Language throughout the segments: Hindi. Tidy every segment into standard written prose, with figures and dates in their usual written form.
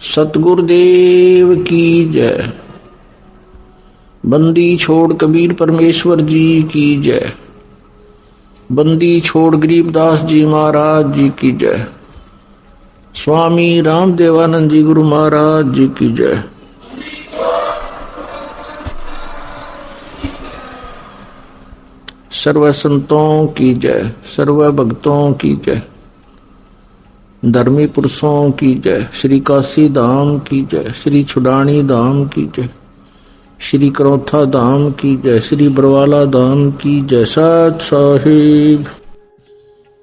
सतगुरुदेव की जय। बंदी छोड़ कबीर परमेश्वर जी की जय। बंदी छोड़ गरीबदास जी महाराज जी की जय। स्वामी रामदेवानंद जी गुरु महाराज जी की जय। सर्व संतों की जय, सर्व भक्तों की जय, धर्मी पुरुषों की जय। श्री काशी धाम की जय, श्री छुडानी धाम की जय, श्री करौथा धाम की जय, श्री बरवाला धाम की जय। सत साहिब।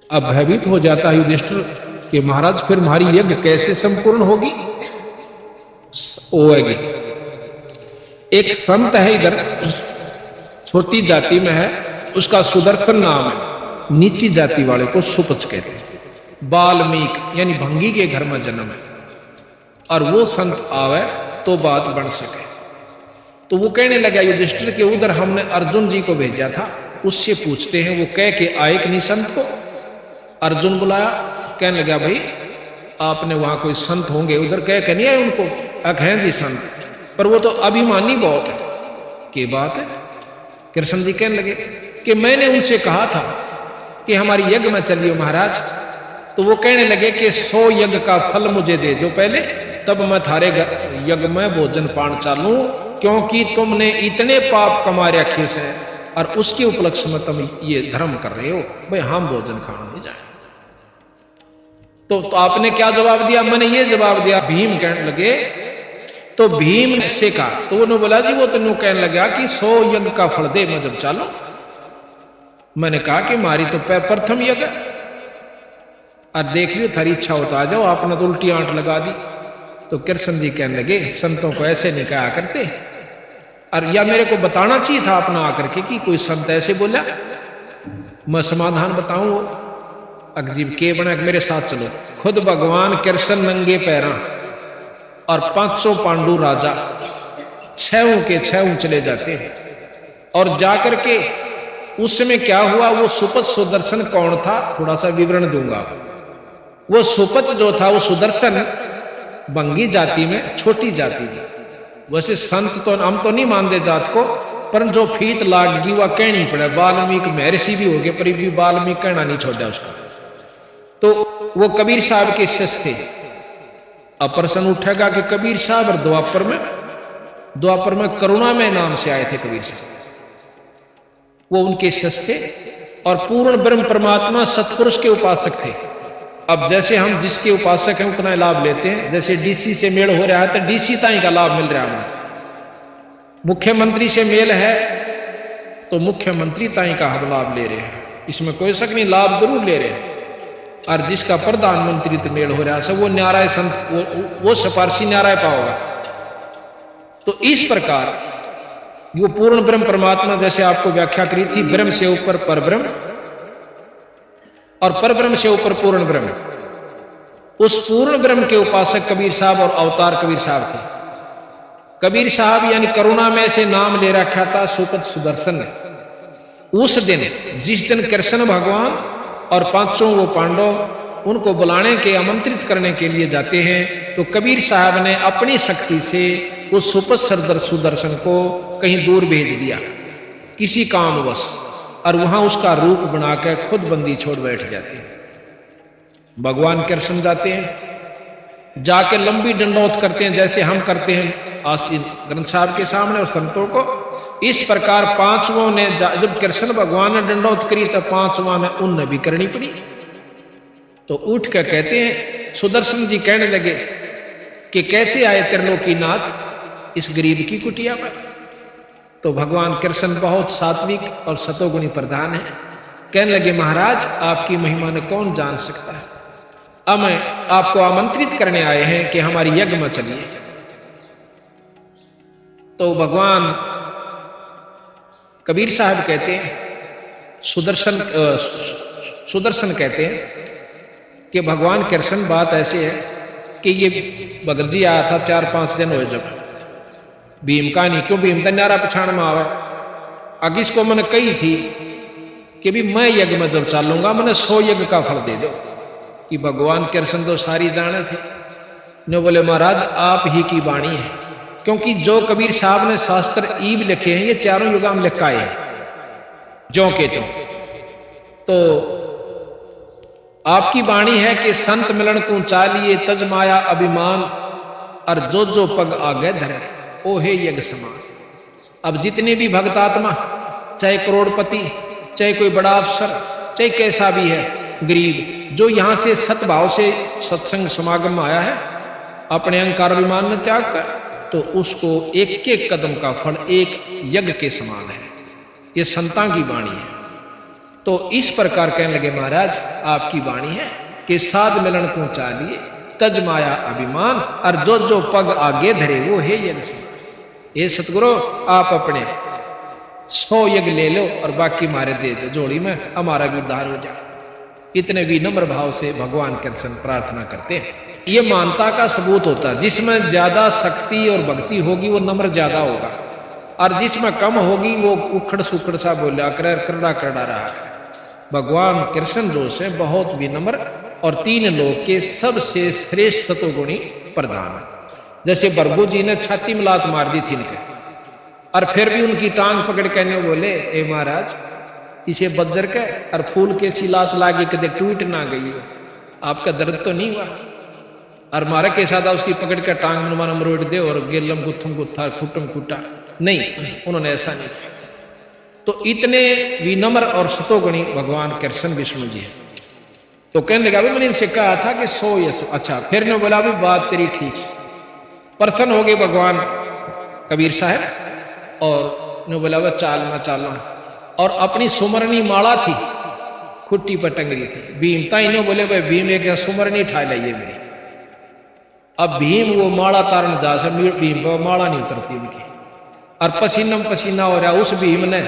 अब भयभीत हो जाता है युधिष्ठिर कि महाराज फिर हमारी यज्ञ कैसे संपूर्ण होगी। होगी। एक संत है इधर, छोटी जाति में है, उसका सुदर्शन नाम है। नीची जाति वाले को सुपच कहते हैं। वाल्मीकि यानी भंगी के घर में जन्म है, और वो संत आवे तो बात बन सके। तो वो कहने लगा युधिष्ठिर के उधर हमने अर्जुन जी को भेजा था, उससे पूछते हैं। वो कह के आए कि नहीं संत को। अर्जुन बुलाया, कहने लगा भाई आपने वहां कोई संत होंगे, उधर कह के नहीं आए उनको। हैं जी संत, पर वो तो अभिमानी बहुत है। की बात है? कृष्ण जी कहने लगे कि मैंने उनसे कहा था कि हमारी यज्ञ में चलिए महाराज। तो वो कहने लगे कि 100 यज्ञ का फल मुझे दे दो पहले, तब मैं थारे यज्ञ में भोजन पान चालू, क्योंकि तुमने इतने पाप कमा रखे से और उसके उपलक्ष्य में तुम ये धर्म कर रहे हो, भाई हम भोजन खाने नहीं जाए। तो आपने क्या जवाब दिया? मैंने ये जवाब दिया। भीम कहने लगे, तो भीम से कहा, तो उन्होंने बोला जी वो तेनों कहने लगा कि 100 यज्ञ का फल दे मैं जब चालू। मैंने कहा कि मारी तो प्रथम यज्ञ, और देख लियो थारी इच्छा होता आ जाओ। आपने तो उल्टी आंट लगा दी। तो कृष्ण जी कहने लगे संतों को ऐसे नहीं कहा करते, और या मेरे को बताना चाहिए था अपना आकर के कि कोई संत ऐसे बोला। मैं समाधान बताऊं। अजीब के बना, मेरे साथ चलो। खुद भगवान कृष्ण नंगे पैरा और 500 पांडु राजा 6 के 6 चले जाते हैं, और जाकर के उस समय क्या हुआ। वो सुपच सुदर्शन कौन था, थोड़ा सा विवरण दूंगा। वो सुपच जो था वो सुदर्शन बंगी जाति में छोटी जाति थी। वैसे संत तो हम तो नहीं मानते जात को, पर जो फीत लागगी वह कहनी पड़े। वाल्मीकि महर्षि भी हो गए, पर भी वाल्मीकि कहना नहीं छोड़ा उसका। तो वो कबीर साहब के शिष्य थे। अब प्रश्न उठेगा कि कबीर साहब और द्वापर में करुणा में नाम से आए थे कबीर साहब, वो उनके शिष्य थे और पूर्ण ब्रह्म परमात्मा सतपुरुष के उपासक थे। अब जैसे हम जिसके उपासक हैं उतना लाभ लेते हैं। जैसे डीसी से मेल हो रहा है तो डीसी ताई का लाभ मिल रहा है हमें। मुख्यमंत्री से मेल है तो मुख्यमंत्री ताई का हम लाभ ले रहे हैं, इसमें कोई शक नहीं, लाभ जरूर ले रहे हैं। और जिसका प्रधानमंत्री तो मेल हो रहा है वो न्याराय संत, वो सिफारसी न्याराय पाओगा। तो इस प्रकार वो पूर्ण ब्रह्म परमात्मा, जैसे आपको व्याख्या करी थी, ब्रह्म से ऊपर परब्रह्म और परब्रह्म से ऊपर पूर्ण ब्रह्म। उस पूर्ण ब्रह्म के उपासक कबीर साहब और अवतार कबीर साहब थे। कबीर साहब यानी करुणा में से नाम ले रखा था सुपच सुदर्शन ने। उस दिन जिस दिन कृष्ण भगवान और 500 वो पांडव उनको बुलाने के, आमंत्रित करने के लिए जाते हैं, तो कबीर साहब ने अपनी शक्ति से उस सुपच सुदर्शन को कहीं दूर भेज दिया किसी कामवश, और वहां उसका रूप बनाकर खुद बंदी छोड़ बैठ जाते हैं। भगवान कृष्ण जाते हैं, जाके लंबी दंडौत करते हैं जैसे हम करते हैं आस्तीन ग्रंथ साहब के सामने और संतों को। इस प्रकार 5वां ने, जब कृष्ण भगवान ने दंडौत करी तो 5वां ने उनने भी करनी पड़ी। तो उठ कर कहते हैं, सुदर्शन जी कहने लगे कि कैसे आए त्रिलोकीनाथ इस गरीब की कुटिया पर। तो भगवान कृष्ण बहुत सात्विक और सतोगुणी प्रधान है। कहने लगे महाराज आपकी महिमा ने कौन जान सकता है, अब मैं आपको आमंत्रित करने आए हैं कि हमारी यज्ञ में चलिए। तो भगवान कबीर साहब कहते हैं, सुदर्शन कहते हैं कि भगवान कृष्ण बात ऐसे है कि ये भगत जी आया था 4-5 दिन हुए जब भीम का नहीं, क्यों भीम न्यारा पछाण में आवे। अग इसको मैंने कही थी कि भी मैं यज्ञ में जब चालूंगा मैंने 100 यज्ञ का फल दे दो। कि भगवान कृष्ण तो सारी जाने थे, ने बोले महाराज आप ही की वाणी है, क्योंकि जो कबीर साहब ने शास्त्र ईब लिखे हैं ये चारों युगा में लिख आए हैं ज्यों के त्यों। तो आपकी वाणी है कि संत मिलन को चालिए तज माया अभिमान, और जो जो पग आगे धरे ओ हे यज्ञ समान। अब जितने भी भक्तात्मा, चाहे करोड़पति, चाहे कोई बड़ा अफसर, चाहे कैसा भी है गरीब, जो यहां से सतभाव से सत्संग समागम में आया है, अपने अहंकार अभिमान में त्याग कर, तो उसको एक एक कदम का फल एक यज्ञ के समान है। ये संतां की वाणी है। तो इस प्रकार कहने लगे महाराज आपकी वाणी है कि साध मिलन को चालिए तज माया अभिमान, और जो जो पग आगे धरे वो हे यज्ञ समान। ये सतगुरु आप अपने 100 यज्ञ ले लो और बाकी मारे दे दो जोड़ी में, हमारा भी उद्धार हो जाए। इतने विनम्र भाव से भगवान कृष्ण प्रार्थना करते हैं। ये मानता का सबूत होता है। जिसमें ज्यादा शक्ति और भक्ति होगी वो नम्र ज्यादा होगा, और जिसमें कम होगी वो उखड़ सुखड़ सा बोला करे, करड़ा करड़ा रहा करे। भगवान कृष्ण जो से बहुत विनम्र और 3 लोक के सबसे श्रेष्ठ सतोगुणी प्रधान है। जैसे बरगु जी ने छाती में लात मार दी थी इनके, और फिर भी उनकी टांग पकड़ कहने बोले ए महाराज इसे बज्जर के और फूल के सी लात लागे कदे टूट ना गई हो, आपका दर्द तो नहीं हुआ? और मारा के साथ उसकी पकड़ कर टांग मनमाना मरोड़ दे और गेलम गुत्थम गुत्था खुटम खुटा नहीं, उन्होंने ऐसा नहीं किया। तो इतने विनम्र और सतोगुणी भगवान कृष्ण विष्णु जी हैं। तो कहने लगा मैंने इनसे कहा था कि 100 या 100। अच्छा, फिर ने बोला भी बात तेरी ठीक से। प्रसन्न हो गए भगवान कबीर साहब और ने बोला वह चालना चालना, और अपनी सुमरनी माला थी खुट्टी पर टंग रही थी। भीम ताई ने बोले भाई भीम एक सुमरनी ठा लाइए मेरी। अब भीम वो माला तारण जा से भीम पर माला नहीं उतरती उनकी, और पसीना पसीना हो रहा। उस भीम ने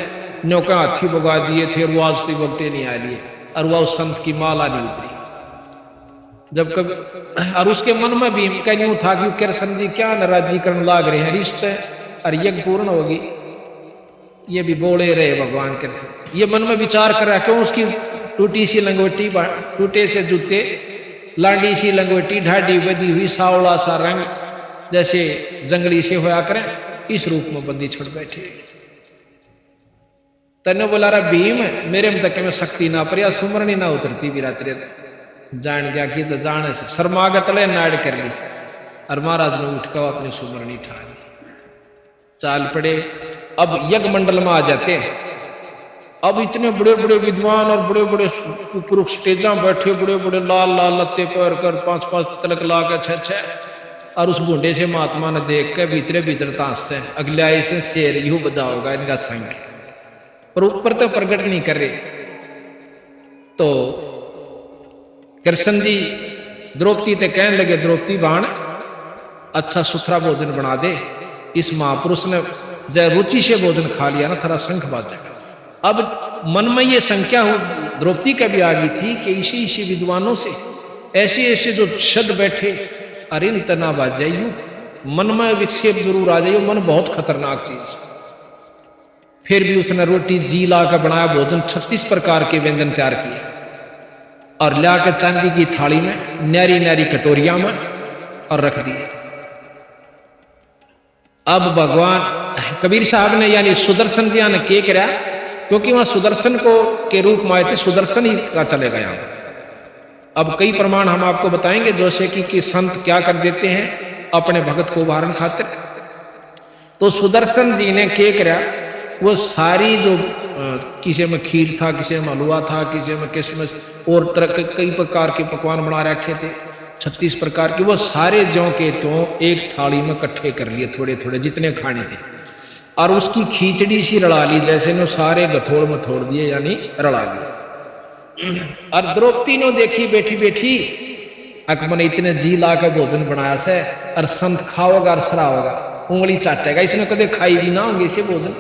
नौका हाथी भगा दिए थे और वो आज तक बगटे नहीं आ लिए, और वह उस संत की माला नहीं उतरी। जब कभी और उसके मन में भीम का यूं था कि कृष्ण जी क्या नाराजी करने लाग रहे हैं, रिश्ते और यज्ञ पूर्ण होगी, ये भी बोले रहे भगवान कृष्ण। ये मन में विचार कर रहा क्यों उसकी टूटी सी लंगोटी, टूटे से जूते, लांडी सी लंगोटी, ढाडी बदी हुई, सावला सा रंग जैसे जंगली से होया करें, इस रूप में बंदी छोड़ बैठे। तने बोला रहा भीम मेरे में तक में शक्ति ना पर सुमरनी ना उतरती भी रात्रि जान गया कि तो जाने से शर्मागत ले नाड़ कर ली, और महाराज ने उठ कर अपनी सुमरनी ठा ली, चाल पड़े। अब यज्ञ मंडल में आ जाते हैं। अब इतने बड़े बड़े विद्वान और बड़े बड़े पुरुष स्टेजा बैठे, बड़े बड़े लाल लाल लत्ते पैर कर 5-5 तिलक ला के 6-6, और उस बूढ़े से महात्मा ने देख के भीतरे भीतर तांस से अगले आए से शेर यू बजाओगा इनका संख, पर ऊपर तो प्रकट नहीं कर रहे। तो कृष्ण जी द्रौपदी ते कहने लगे द्रौपदी बाण अच्छा सुथरा भोजन बना दे। इस महापुरुष ने जय रुचि से भोजन खा लिया ना, थारा शंख बाजेगा। अब मन में ये संख्या द्रौपदी का भी आ गई थी कि इसी इसी विद्वानों से ऐसे ऐसे जो शब्द बैठे, अरे तना बाज जाइयो, मन में विक्षेप जरूर आ जाइयो, मन बहुत खतरनाक चीज। फिर भी उसने रोटी जी ला कर बनाया भोजन, 36 प्रकार के व्यंजन तैयार किए और लाकर चांदी की थाली में न्यारी न्यारी कटोरिया में और रख दिए। अब भगवान कबीर साहब ने यानी सुदर्शन जी ने क्या करा, क्योंकि वहां सुदर्शन को के रूप में आए थे, सुदर्शन ही का चलेगा यहां। अब कई प्रमाण हम आपको बताएंगे, जैसे कि संत क्या कर देते हैं अपने भगत को उदाहरण खातिर। तो सुदर्शन जी ने क्या करा, वो सारी जो किसी में खीर था, किसी में हलवा था, किसी में किशमिश और तरह कई प्रकार के पकवान बना रखे थे, 36 प्रकार के, वो सारे ज्यों के त्यों एक थाली में इकट्ठे कर लिए थोड़े थोड़े जितने खाने थे, और उसकी खींचड़ी सी रड़ा ली, जैसे ने सारे गथोड़ में थोड़ दिए यानी रड़ा ली। और द्रौपदी ने देखी बैठी बैठी अकबर ने इतने जी ला कर भोजन बनाया से, और संत खाओगा और सराओगा, उंगली चाटेगा, इसने कदे खाई भी ना होंगे इसे भोजन।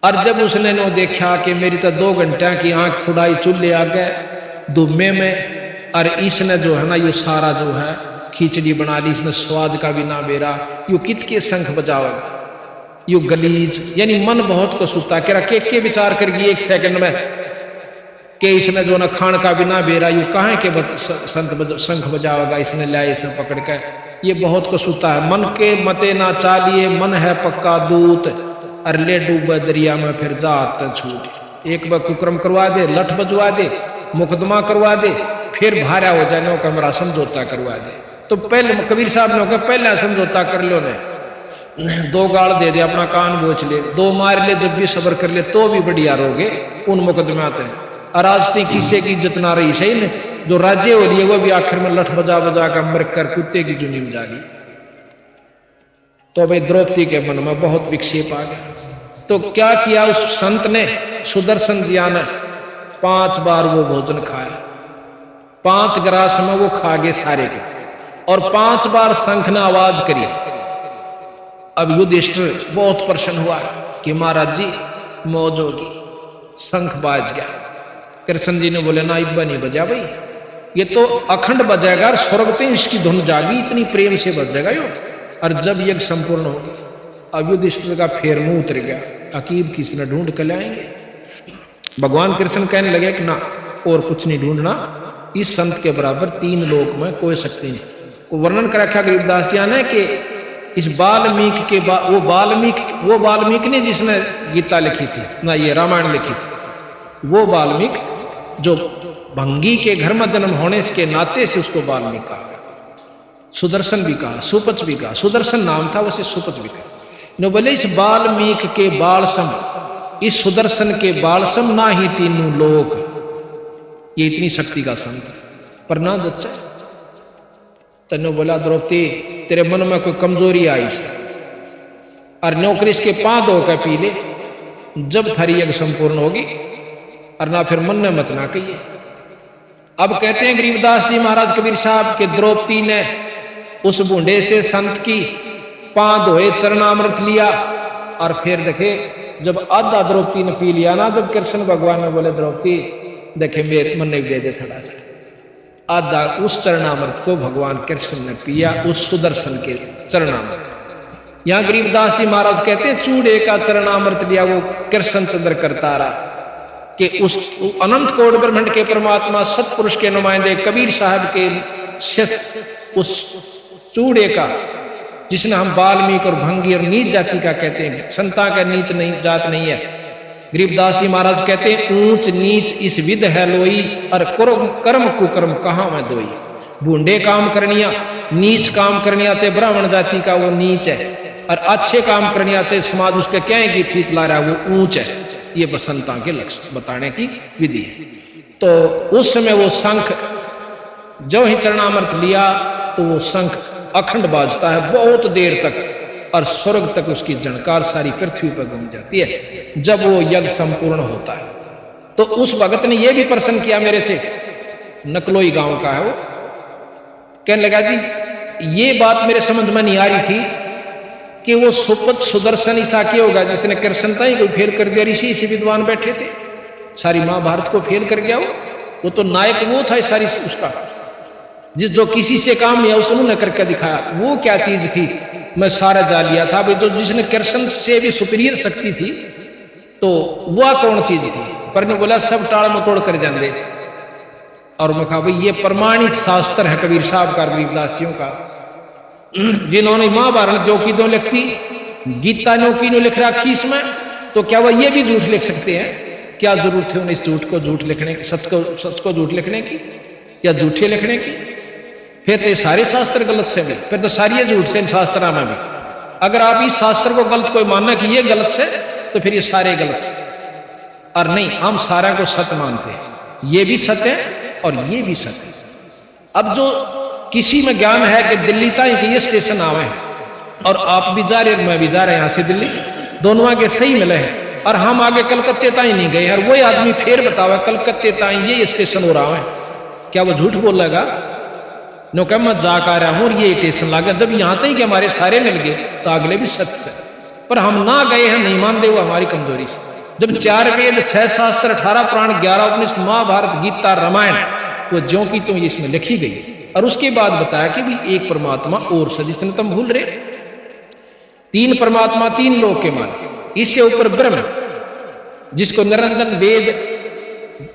और जब उसने नो देखा कि मेरी तो 2 घंटा की आंख खुदाई चूल्हे आ गए दुम्मे में, और इसने जो है ना ये सारा जो है खिचड़ी बना ली, इसमें स्वाद का भी ना बेरा, यू कित के शंख बजावेगा, यू गलीज, यानी मन बहुत को सुता के रखे के विचार कर गई 1 सेकंड में कि इसने जो ना खान का बिना बेरा यू कहाँ के संत शंख बजावेगा, इसने लाए इसे पकड़ के, ये बहुत कुछ होता है। मन के मते ना चालिए, मन है पक्का दूत, और ले डूबे दरिया में फिर जात छूट। एक बार कुकर्म करवा दे, लठ बजवा दे, मुकदमा करवा दे, फिर भारा हो जाने का हमारा समझौता करवा दे। तो पहले कबीर साहब ने कहा पहला समझौता कर लो ने, 2 गाल दे दे, अपना कान बोच ले, 2 मार ले, जब भी सबर कर ले तो भी बढ़िया रहोगे उन मुकदमाते। और आज तक किसी की इज्जत ना रही सही ने, जो राज्य हो लिए वो भी आखिर में लठ बजा बजा कर मर कर कुत्ते की जुनी में जागी। तो भाई द्रौपदी के मन में बहुत विक्षेप आ गया। तो क्या किया उस संत ने, सुदर्शन दिया ने 5 बार वो भोजन खाया, 5 ग्रास में वो खा गए सारे के, और 5 बार शंख ने आवाज करी। अब युधिष्ठिर बहुत प्रसन्न हुआ कि महाराज जी मौज होगी, शंख बाज गया। कृष्ण जी ने बोले ना इब्बा नहीं बजा भाई, ये तो अखंड बजाएगा, स्वर्ग पे इसकी धुन जागी, इतनी प्रेम से बजेगा यो। और जब यज्ञ संपूर्ण हो, अब युधिष्ठिर का फेर मुंह उतर गया, अकीब किसने ढूंढ कर लाएंगे। भगवान कृष्ण कहने लगे कि ना और कुछ नहीं ढूंढना, इस संत के बराबर 3 लोक में कोई शक्ति नहीं। को वर्णन कर रखा गरीबदास जी ने कि इस वाल्मीकि के वो वाल्मीकि ने जिसने गीता लिखी थी ना, ये रामायण लिखी थी, वो वाल्मीकि जो भंगी के घर में जन्म होने के नाते से उसको वाल्मीकि कहा। सुदर्शन भी कहा, सुपच भी कहा, सुदर्शन नाम था वैसे सुपच भी कहा। नो बोले इस वाल्मीकि के बालसम, इस सुदर्शन के बालसम ना ही 3 लोक, ये इतनी शक्ति का संत पर ना जच्चा। तन्नो बोला द्रौपदी तेरे मन में कोई कमजोरी आई से, और नौकरी इसके 5 धो के पी ले, जब थारी यज्ञ संपूर्ण होगी, और ना फिर मन में मत ना कहिए। अब कहते हैं गरीबदास जी महाराज कबीर साहब के द्रौपदी ने उस बूढ़े से संत की 5 धोए चरणामृत लिया, और फिर देखे जब आधा द्रौपदी ने पी लिया ना, जब कृष्ण भगवान ने बोले द्रौपदी देखे मेरे मन ने दे दे थोड़ा सा, आधा उस चरणामृत को भगवान कृष्ण ने पिया, उस सुदर्शन के चरणामृत। यहां गरीबदास जी महाराज कहते हैं चूड़े का चरणामृत लिया वो कृष्ण चंद्र करता रहा कि उस अनंत कोटि ब्रह्मांड के परमात्मा सतपुरुष के नुमाइंदे कबीर साहब के शिष्य उस चूड़े का, जिसने हम वाल्मीकि और भंगी और नीच जाति का कहते हैं, संता का नीच नहीं जात नहीं है। गरीबदास जी महाराज कहते हैं ऊंच नीच इस विध है लोई, और कर्म कुकर्म कहां में दोई। बूढ़े काम करनिया, नीच काम करनिया चाहे ब्राह्मण जाति का वो नीच है, और अच्छे काम करनिया चाहे समाज उसके क्या है कि फीक ला रहा है वो ऊंच है। ये बसंता के लक्ष्य बताने की विधि है। तो उस समय वो शंख जो ही चरणामृत लिया तो वो शंख अखंड बाजता है बहुत देर तक, और स्वर्ग तक उसकी झनकार सारी पृथ्वी पर गूंज जाती है जब वो यज्ञ संपूर्ण होता है। तो उस भगत ने यह भी प्रश्न किया मेरे से, नकलोई गांव का है वो, कहने लगा जी ये बात मेरे समझ में नहीं आ रही थी कि वो सुपत सुदर्शन ईसा क्या होगा जिसने कृष्णता ही कोई फेल कर दिया, ऋषि इसी विद्वान बैठे थे, सारी महाभारत को फेल कर गया वो तो नायक वो था सारी उसका, जिस जो किसी से काम नहीं है उसने करके दिखाया। वो क्या चीज थी मैं सारा जा लिया था भाई, जो जिसने कृष्ण से भी सुपीरियर शक्ति थी तो वह कौन चीज थी। पर ने बोला सब टाल मटोड़ कर जाने, और मैं कहा भाई ये प्रमाणित शास्त्र है कबीर साहब का, गरीबदासियों का, जिन्होंने महाभारत जो की दो लिखती, गीता जो की लिख रखी इसमें, तो क्या वह ये भी झूठ लिख सकते हैं? क्या जरूरत है उन्हें इस झूठ को झूठ लिखने की, सच को झूठ लिखने की या झूठे लिखने की? फिर तो सारे शास्त्र गलत से भी, फिर तो सारी झूठ से शास्त्र में भी। अगर आप इस शास्त्र को गलत कोई मानना कि ये गलत से, तो फिर ये सारे गलत से। और नहीं, हम सारा को सत्य मानते हैं, ये भी सत्य है और ये भी सत्य है। अब जो किसी में ज्ञान है कि दिल्ली तक ये स्टेशन आवे और आप भी जा रहे मैं भी जा रहे हैं यहां से दिल्ली, दोनों आगे सही मिले हैं और हम आगे कलकत्ते ताई नहीं गए, और वही आदमी फिर बतावा कलकत्ते ताई ये स्टेशन हो रहा है, क्या वो झूठ बोलेगा? नो कह मैं जा कर रहा हूं और ये स्टेशन लगा, जब यहां तक कि हमारे सारे मिल गए तो अगले भी सत्य है, पर हम ना गए हैं, नहीं मानते, वो हमारी कमजोरी से। जब 4 वेद 6 शास्त्र 18 पुराण 11 उपनिषद महाभारत गीता रामायण वो ज्यों की तो इसमें लिखी गई, और उसके बाद बताया कि भी एक परमात्मा और से, जिसने तुम भूल रहे 3 परमात्मा 3 लोक के मालिक, इससे ऊपर ब्रह्म जिसको निरंजन वेद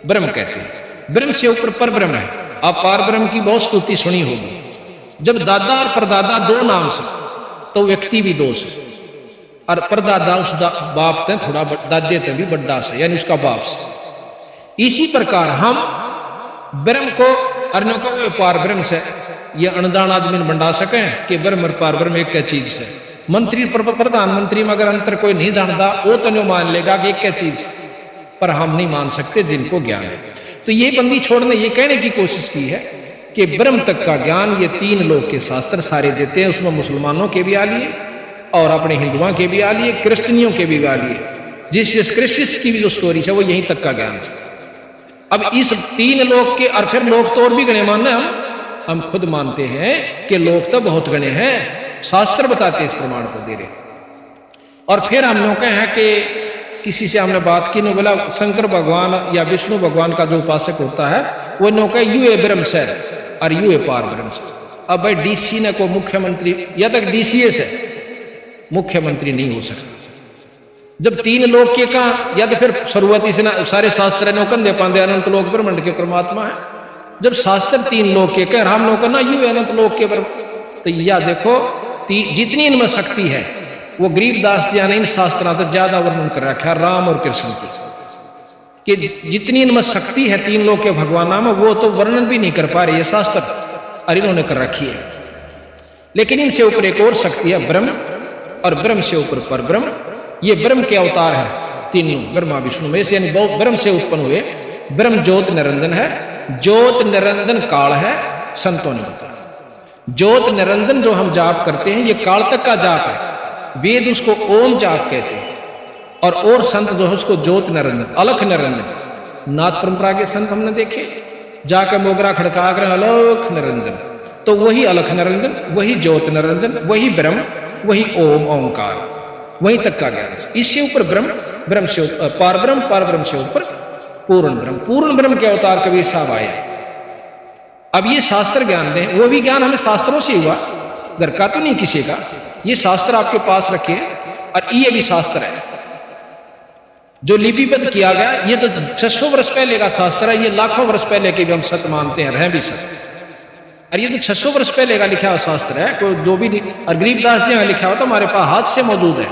ब्रह्म कहते हैं। ब्रह्म से ऊपर पर ब्रह्म है। आप पार ब्रह्म की बहुत स्तुति सुनी होगी। जब दादा और परदादा दो नाम से, तो व्यक्ति भी दो से, और परदादा उस बाप ते थोड़ा दादे ते भी बड्डा से, यानी उसका बाप से। इसी प्रकार हम ब्रह्म को अन्यों को पार ब्रह्म से, ये अनजान आदमी ने बंडा सके कि ब्रह्म और पार ब्रह्म एक चीज से। मंत्री प्रधानमंत्री में अगर अंतर कोई नहीं जानता, वो तो नहीं मान लेगा कि एक चीज, पर हम नहीं मान सकते जिनको ज्ञान है। तो ये बंदी छोड़ने ये कहने की कोशिश की है कि ब्रह्म तक का ज्ञान ये तीन लोग के शास्त्र सारे देते हैं। उसमें मुसलमानों के भी आ लिए और अपने हिंदुओं के भी आ लिए, क्रिश्चियनियों के भी आ लिए। जिस क्रिश्चियंस की भी जो स्टोरी है वो यहीं तक का ज्ञान है। अब इस तीन लोग के, और फिर लोग तो और भी गणे मानना, हम खुद मानते हैं कि लोग तो बहुत गणे हैं, शास्त्र बताते इस प्रमाण को दे रहे। और फिर हम लोग हैं कि किसी से हमने बात की, नो बोला शंकर भगवान या विष्णु भगवान का जो उपासक होता है वो नो कहे यू ए ब्रह्म से और यू ए पार ब्रह्म से। अब भाई डीसी ने को मुख्यमंत्री, या तक डीसीएस है, मुख्यमंत्री नहीं हो सकता। जब तीन लोग के कहा, या तो फिर शुरुआती से ना सारे शास्त्र ने कंधे पांदे अनंत लोक ब्रह्मांड के परमात्मा है। जब शास्त्र तीन लोग के कह, हम लोग का ना यू अनंत लोक के ब्रह्म, तो या देखो जितनी इनमें शक्ति है वो गरीबदास जी ने इन शास्त्रों तक ज्यादा वर्णन कर रखा है राम और कृष्ण की, कि जितनी इनमें शक्ति है तीन लोग के भगवान में, वो तो वर्णन भी नहीं कर पा रहे ये शास्त्र, और इन्होंने कर रखी है। लेकिन इनसे ऊपर एक और शक्ति है ब्रह्म, और ब्रह्म से ऊपर पर ब्रह्म। ये ब्रह्म के अवतार है तीनों, ब्रह्मा विष्णु में से, यानी बहुत ब्रह्म से उत्पन्न हुए। ब्रह्म ज्योत निरंजन है, ज्योत निरंजन काल है, संतों ने बताया। ज्योत निरंजन जो हम जाप करते हैं ये काल तक का जाप है, वेद उसको ओम जाप कहते हैं, और संत जो है उसको ज्योत निरंजन, अलख निरंजन। नाथ परंपरा के संत हमने देखे जाके मोगरा खड़का कर अलख निरंजन, तो वही अलख निरंजन, वही ज्योत निरंजन, वही ब्रह्म, वही ओम ओंकार, वही तक का ज्ञान। इससे ऊपर ब्रह्म, ब्रह्म से पार ब्रह्म, पार ब्रह्म से ऊपर पूर्ण ब्रह्म। पूर्ण ब्रह्म के अवतार कबीर साहब आए। अब ये शास्त्र ज्ञान दें, वो भी ज्ञान हमें शास्त्रों से हुआ, घर का तो नहीं किसी का। ये शास्त्र आपके पास रखे, और ये भी शास्त्र है जो लिपिबद्ध किया गया। ये तो 600 वर्ष पहले का शास्त्र है, ये लाखों वर्ष पहले के भी हम सत्य मानते हैं, रह भी सत्य। और ये तो 600 वर्ष पहले का लिखा हुआ शास्त्र है, कोई जो भी नहीं। और गरीबदास जी ने लिखा हुआ तो हमारे पास हाथ से मौजूद है,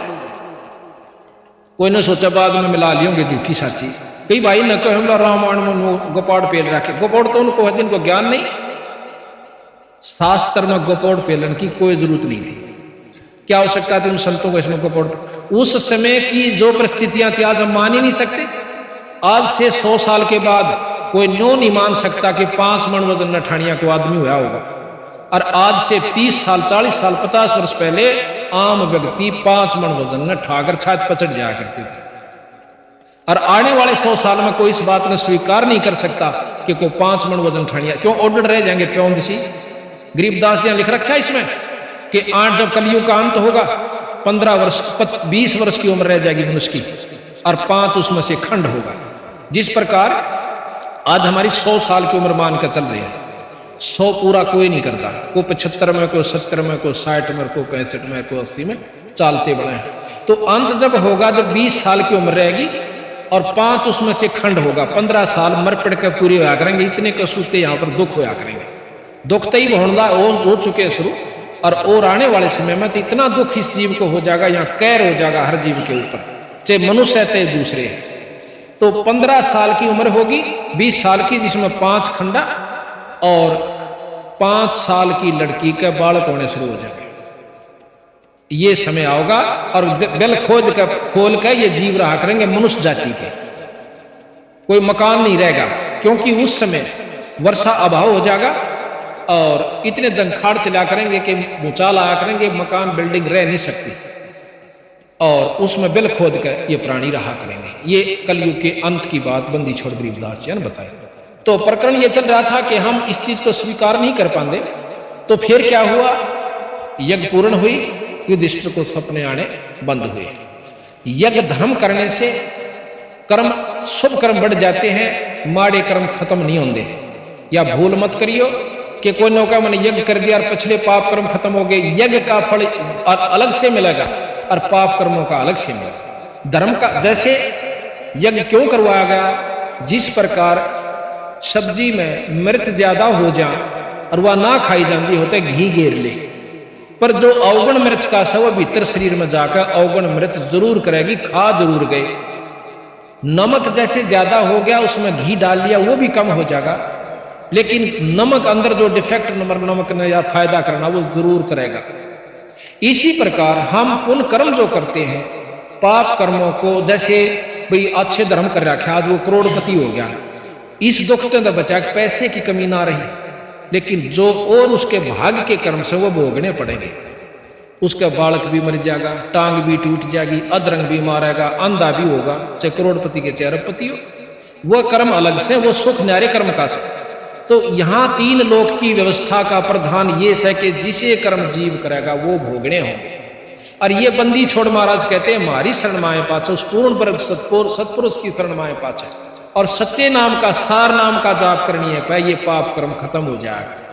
कोई ने सोचा बाद में मिला लियोगे झूठी साची। कई भाई न कहो रामायण में गोपाड़ पेल रखे, गोपाड़ तो उनको है जिनको ज्ञान नहीं। शास्त्र में गोपाड़ पेलन की कोई जरूरत नहीं थी। क्या आवश्यकता थी उन संतों को इसमें गोपाड़? उस समय की जो परिस्थितियां थी आज हम मान ही नहीं सकते। आज से 100 साल के बाद कोई न्यों नहीं मान सकता कि 5 मन वजन नठानिया को आदमी हुआ होगा। और आज से 30 साल, 40 साल, 50 वर्ष पहले आम व्यक्ति 5 मन वजन न ठाकर छात पचट जाया करते थे। और आने वाले 100 साल में कोई इस बात में स्वीकार नहीं कर सकता कि कोई 5 मन वजन ठानिया, क्यों ऑर्डर रह जाएंगे प्यों दिशी। गरीबदास जी ने लिख रखा है इसमें कि जब कलयुग का अंत होगा 15 वर्ष 20 वर्ष की उम्र रह जाएगी मनुष्य की, और 5 उसमें से खंड होगा। जिस प्रकार आज हमारी 100 साल की उम्र मान कर चल रही है, 100 पूरा कोई नहीं करता, कोई 75 में, कोई 70 में, कोई 60 में, कोई 65 में, कोई 80 में चालते बड़े हैं। तो अंत जब होगा जब 20 साल की उम्र रहेगी और 5 उसमें से खंड होगा, 15 साल मर पड़ कर पूरे होया करेंगे। इतने कसूते यहां पर दुख होया करेंगे, दुख तो ही होना हो चुके शुरू, और आने वाले समय में तो इतना दुख इस जीव को हो जाएगा, यहाँ कैर हो जाएगा हर जीव के ऊपर, चाहे मनुष्य है चाहे दूसरे। तो 15 साल की उम्र होगी, 20 साल की जिसमें 5 खंडा, और 5 साल की लड़की के बालक होने शुरू हो जाएंगे। ये समय आओगा और बेल खोल कर ये जीव रहा करेंगे मनुष्य जाति के, कोई मकान नहीं रहेगा, क्योंकि उस समय वर्षा अभाव हो जाएगा और इतने जंखाड़ चला करेंगे कि भूचाल आया करेंगे, मकान बिल्डिंग रह नहीं सकती, और उसमें बिल खोद कर ये प्राणी रहा करेंगे। ये कलयुग के अंत की बात बंदी छोड़ गरीबदास जी ने बताई। तो प्रकरण ये चल रहा था कि हम इस चीज को स्वीकार नहीं कर पाते। तो फिर क्या हुआ, यज्ञ पूर्ण हुई, युधिष्ठिर को सपने आने बंद हुए। यज्ञ धर्म करने से कर्म, शुभ कर्म बढ़ जाते हैं, माड़े कर्म खत्म नहीं होंगे। या भूल मत करियो कि कोई नौका मैंने यज्ञ कर दिया और पिछले पाप कर्म खत्म हो गए। यज्ञ का फल अलग से मिलेगा और पाप कर्मों का अलग से मिलेगा। धर्म का जैसे यज्ञ क्यों करवाया गया जिस प्रकार सब्जी में मिर्च ज्यादा हो जा और वह ना खाई जाती होते घी घेर ले, पर जो अवगुण मिर्च का है वह भीतर शरीर में जाकर अवगुण मिर्च जरूर करेगी, खा जरूर गए। नमक जैसे ज्यादा हो गया उसमें घी डाल लिया वो भी कम हो जाएगा, लेकिन नमक अंदर जो डिफेक्ट नमक ने या फायदा करना वो जरूर करेगा। इसी प्रकार हम पुण्य कर्म जो करते हैं, पाप कर्मों को, जैसे भाई अच्छे धर्म कर रखा, आज वो करोड़पति हो गया, इस दुख से तो बचा, पैसे की कमी ना रही, लेकिन जो और उसके भाग्य के कर्म से वो भोगने पड़ेंगे। उसका बालक भी मर जाएगा, टांग भी टूट जाएगी, अधरंग भी मारेगा, अंधा भी होगा, चाहे करोड़पति के चाहे अरबपति हो, वह कर्म अलग से, वो सुख न्यारे कर्म का से। तो यहां 3 लोक की व्यवस्था का प्रधान ये है कि जिसे कर्म जीव करेगा वो भोगने हो। और ये बंदी छोड़ महाराज कहते हैं हमारी शरण माए पाछे, उस पूर्ण पर सत्पुरुष की शरण माए पाछे और सच्चे नाम का, सार नाम का जाप करनी है, ये पाप कर्म खत्म हो जाएगा।